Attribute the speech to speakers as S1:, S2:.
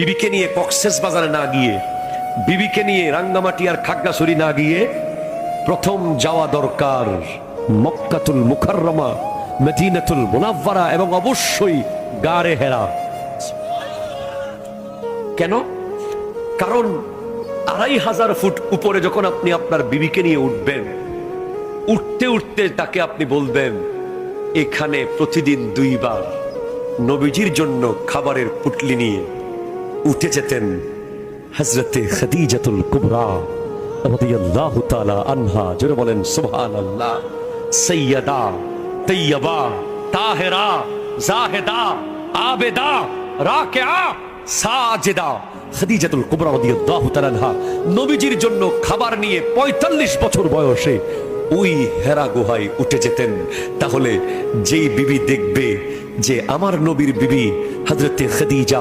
S1: বিবিকে নিয়ে কক্সেস বাজারে না গিয়ে, বিবিকে নিয়ে রাঙ্গামাটি আর খাগড়াছড়ি না গিয়ে প্রথম যাওয়া দরকার মক্কাতুল মুকাররমা, মদিনাতুল মুনাওয়ারা এবং অবশ্যই গারে হেরা। কেন? কারণ 2500 ফুট উপরে যখন আপনি আপনার বিবিকে নিয়ে উঠবেন, উঠতে উঠতে তাকে আপনি বলবেন, এখানে প্রতিদিন 2 বার নবীজির জন্য খাবারের পুটলি নিয়ে উঠে যেতেন হযরতে খাদিজাতুল কুবরা রাদিয়াল্লাহু তাআলা আনহা। জোরে বলেন সুবহানাল্লাহ। সাইয়্যিদা তাইয়্যিবা তাহেরা জাহেদা আবেদা রাকিআ সাজিদা খাদিজাতুল কুবরা রাদিয়াল্লাহু তাআলা আনহা নবীজির জন্য খাবার নিয়ে 45 বছর বয়সে ওই হেরা গুহায় উঠে যেতেন। তাহলে যেই বিবি দেখবে যে আমার নবীর বিবি হযরতে খাদিজা